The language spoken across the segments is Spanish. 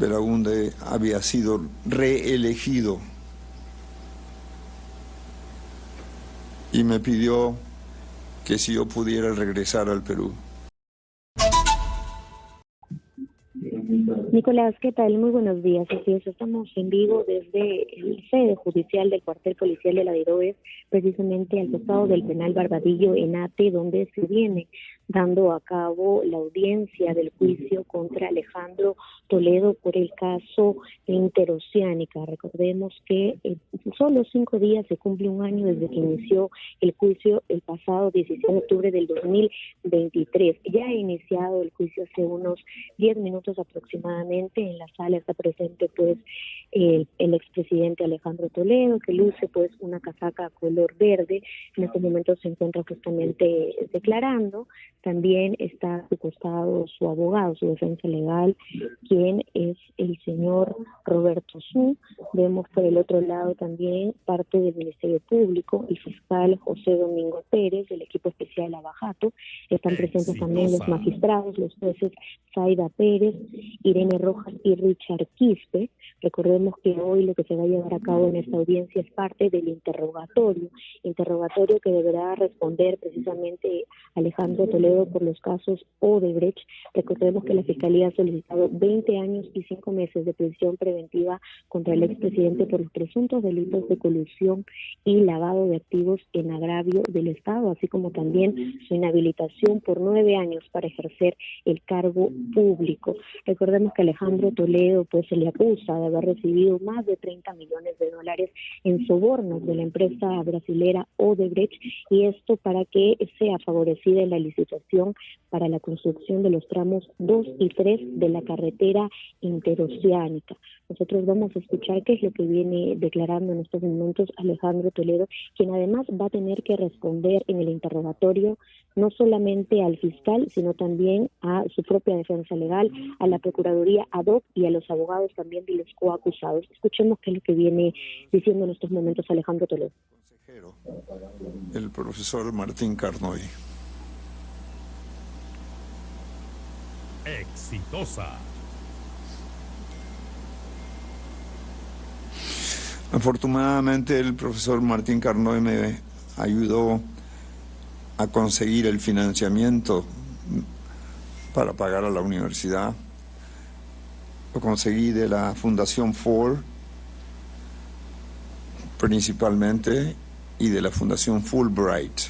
Belaúnde había sido reelegido y me pidió que si yo pudiera regresar al Perú. Nicolás, ¿qué tal? Muy buenos días. Así es, estamos en vivo desde el sede judicial del cuartel policial de la Diroes, precisamente al costado del penal Barbadillo en Ate, donde se viene dando a cabo la audiencia del juicio contra Alejandro Toledo por el caso Interoceánica. Recordemos que solo 5 días se cumple un año desde que inició el juicio el pasado 16 de octubre del 2023. Ya ha iniciado el juicio hace unos 10 minutos aproximadamente. En la sala está presente pues el expresidente Alejandro Toledo, que luce pues una casaca color verde. En este momento se encuentra justamente declarando. También está a su costado su abogado, su defensa legal, quien es el señor Roberto Su. Vemos por el otro lado también parte del Ministerio Público, el fiscal José Domingo Pérez, del equipo especial Abajato. Están presentes también los magistrados, los jueces Zaida Pérez, Irene Rojas y Richard Quispe. Recordemos que hoy lo que se va a llevar a cabo en esta audiencia es parte del interrogatorio que deberá responder precisamente Alejandro Toledo por los casos Odebrecht. Recordemos que la Fiscalía ha solicitado 20 años y 5 meses de prisión preventiva contra el expresidente por los presuntos delitos de colusión y lavado de activos en agravio del Estado, así como también su inhabilitación por 9 años para ejercer el cargo público. Recordemos que Alejandro Toledo pues se le acusa de haber recibido más de $30 millones en sobornos de la empresa brasilera Odebrecht, y esto para que sea favorecida en la licitación para la construcción de los tramos 2 y 3 de la carretera interoceánica. Nosotros vamos a escuchar qué es lo que viene declarando en estos momentos Alejandro Toledo, quien además va a tener que responder en el interrogatorio no solamente al fiscal, sino también a su propia defensa legal, a la Procuraduría ad hoc y a los abogados también de los coacusados. Escuchemos qué es lo que viene diciendo en estos momentos Alejandro Toledo. Consejero, el profesor Martín Carnoy. Exitosa. Afortunadamente el profesor Martín Carnoy me ayudó a conseguir el financiamiento para pagar a la universidad. Lo conseguí de la Fundación Ford principalmente y de la Fundación Fulbright.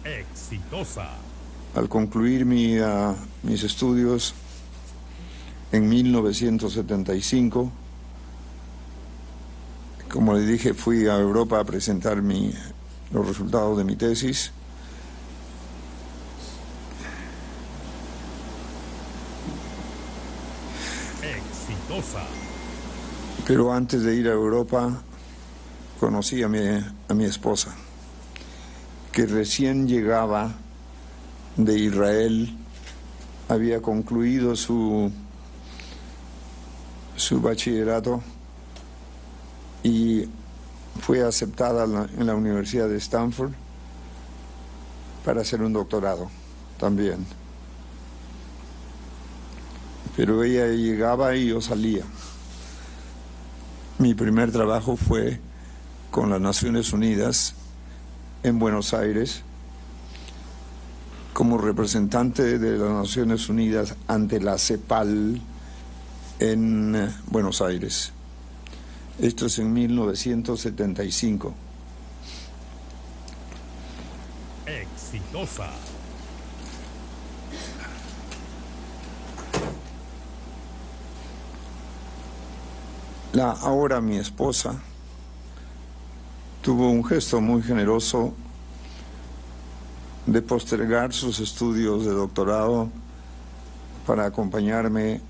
Exitosa. Al concluir mis estudios en 1975, como le dije, fui a Europa a presentar los resultados de mi tesis. Exitosa. Pero antes de ir a Europa, conocí a mi esposa, que recién llegaba de Israel, había concluido su bachillerato y fue aceptada en la Universidad de Stanford para hacer un doctorado también. Pero ella llegaba y yo salía. Mi primer trabajo fue con las Naciones Unidas en Buenos Aires, como representante de las Naciones Unidas ante la CEPAL en Buenos Aires. Esto es en 1975. Exitosa. Ahora mi esposa tuvo un gesto muy generoso de postergar sus estudios de doctorado para acompañarme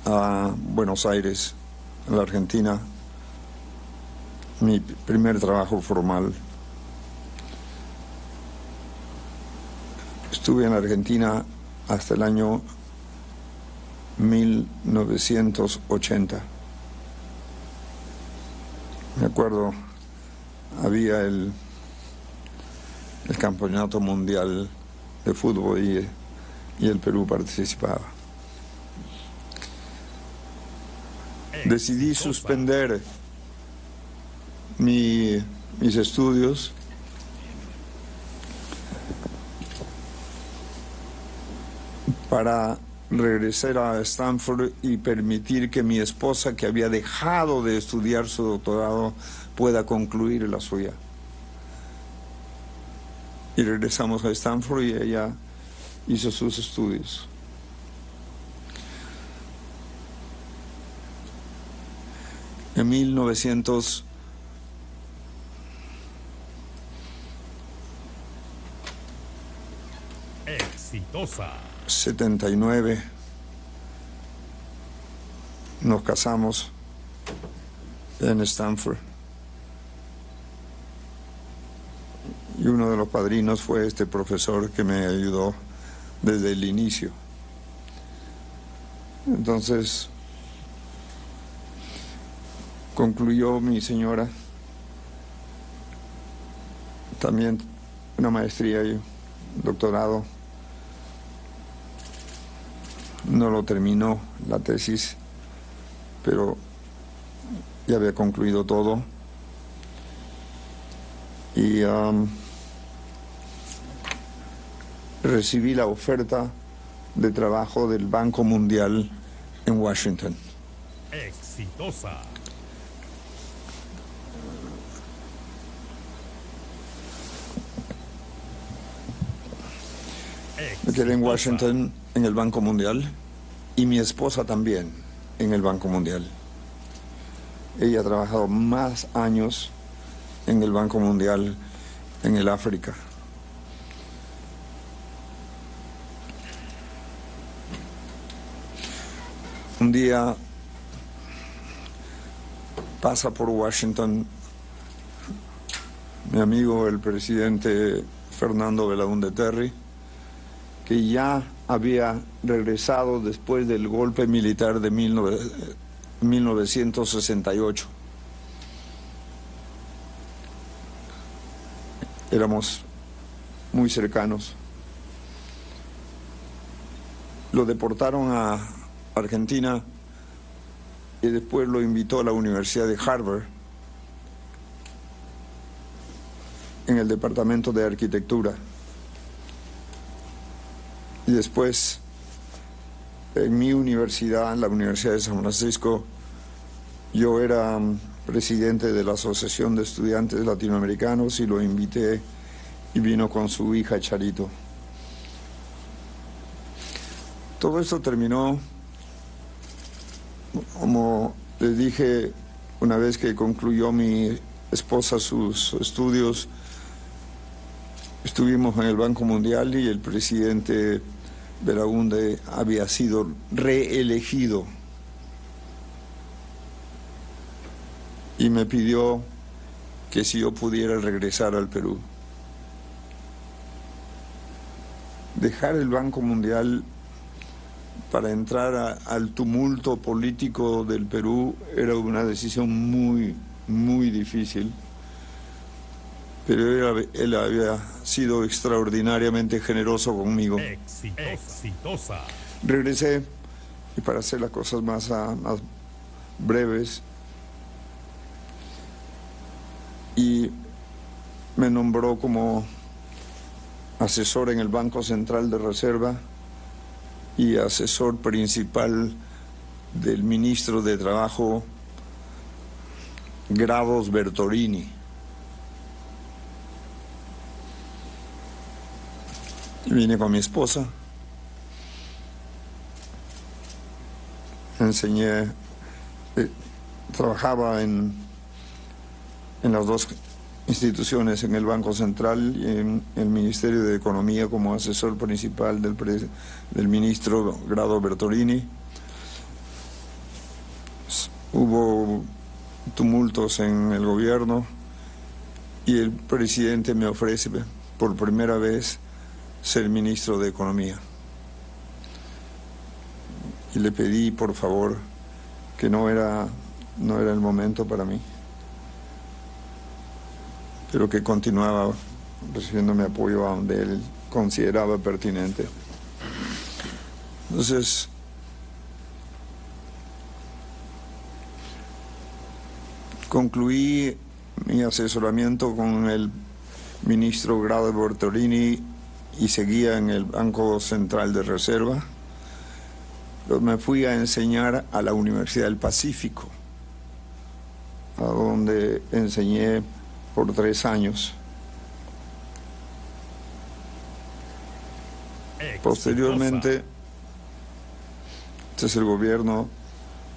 a Buenos Aires, a la Argentina, mi primer trabajo formal. Estuve en la Argentina hasta el año 1980. Me acuerdo, había el campeonato mundial de fútbol y y el Perú participaba. Decidí suspender mis estudios para regresar a Stanford y permitir que mi esposa, que había dejado de estudiar su doctorado, pueda concluir la suya. Y regresamos a Stanford y ella hizo sus estudios. En 1979 nos casamos en Stanford. Y uno de los padrinos fue este profesor que me ayudó desde el inicio. Entonces, concluyó mi señora también una maestría y un doctorado. No lo terminó la tesis, pero ya había concluido todo. Y recibí la oferta de trabajo del Banco Mundial en Washington. Exitosa. Me quedé en Washington en el Banco Mundial y mi esposa también en el Banco Mundial. Ella ha trabajado más años en el Banco Mundial en el África. Un día pasa por Washington mi amigo, el presidente Fernando Belaúnde Terry, que ya había regresado después del golpe militar de 1968. Éramos muy cercanos. Lo deportaron a Argentina y después lo invitó a la Universidad de Harvard en el departamento de arquitectura. Y después en mi universidad, en la Universidad de San Francisco, yo era presidente de la Asociación de Estudiantes Latinoamericanos y lo invité y vino con su hija Charito. Todo esto terminó, como les dije, una vez que concluyó mi esposa sus estudios, estuvimos en el Banco Mundial y el presidente Belaúnde había sido reelegido. Y me pidió que si yo pudiera regresar al Perú. Dejar el Banco Mundial para entrar al tumulto político del Perú era una decisión muy, muy difícil. Pero él había sido extraordinariamente generoso conmigo. Exitosa. Regresé y para hacer las cosas más breves, y me nombró como asesor en el Banco Central de Reserva y asesor principal del ministro de Trabajo, Grados Bertolini. Vine con mi esposa, enseñé, trabajaba en las dos instituciones, en el Banco Central y en el Ministerio de Economía como asesor principal del ministro Grado Bertolini. Hubo tumultos en el gobierno y el presidente me ofrece por primera vez ser ministro de Economía. Y le pedí, por favor, que no era el momento para mí, pero que continuaba recibiendo mi apoyo a donde él consideraba pertinente. Entonces, concluí mi asesoramiento con el ministro Grado Bortolini y seguía en el Banco Central de Reserva. Pero me fui a enseñar a la Universidad del Pacífico, a donde enseñé por 3 años. Posteriormente, este es el gobierno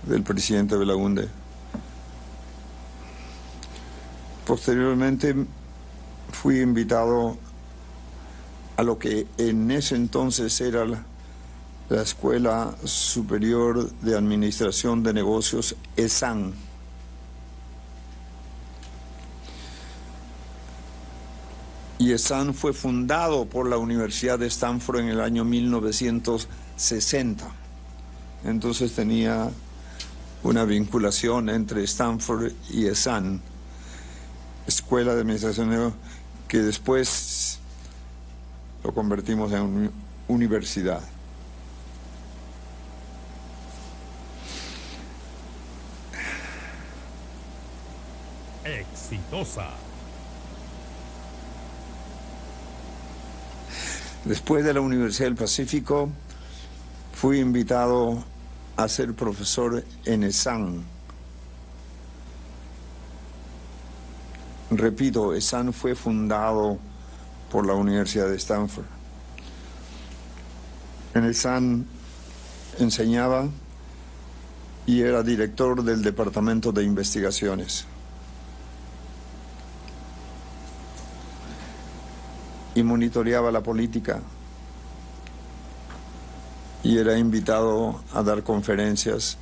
del presidente Belaúnde. Posteriormente fui invitado a lo que en ese entonces era la Escuela Superior de Administración de Negocios, ESAN. Y ESAN fue fundado por la Universidad de Stanford en el año 1960. Entonces tenía una vinculación entre Stanford y ESAN, Escuela de Administración de Negocios, que después lo convertimos en una universidad. Exitosa. Después de la Universidad del Pacífico, fui invitado a ser profesor en ESAN. Repito, ESAN fue fundado por la Universidad de Stanford. En ESAN enseñaba y era director del Departamento de Investigaciones. Y monitoreaba la política y era invitado a dar conferencias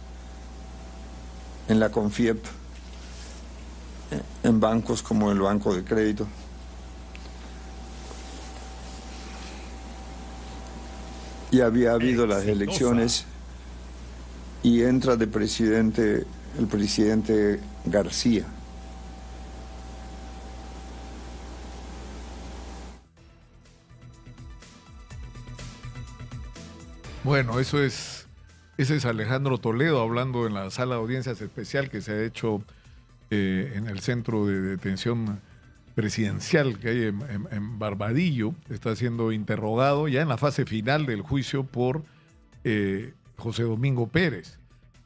en la CONFIEP, en bancos como el Banco de Crédito. Y había habido las elecciones y entra de presidente el presidente García. Bueno, ese es Alejandro Toledo hablando en la sala de audiencias especial que se ha hecho en el centro de detención presidencial que hay en Barbadillo. Está siendo interrogado ya en la fase final del juicio por José Domingo Pérez.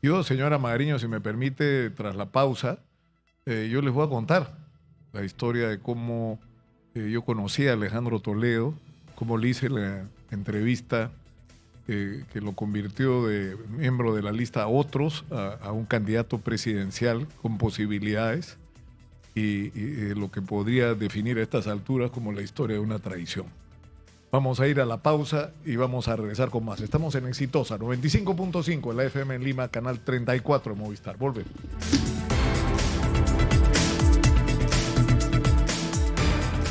Yo, señora Magariño, si me permite, tras la pausa, yo les voy a contar la historia de cómo yo conocí a Alejandro Toledo, cómo le hice la entrevista que lo convirtió de miembro de la lista Otros a un candidato presidencial con posibilidades y lo que podría definir a estas alturas como la historia de una traición. Vamos a ir a la pausa y vamos a regresar con más. Estamos en Exitosa 95.5 en la FM en Lima, canal 34 de Movistar. Volvemos.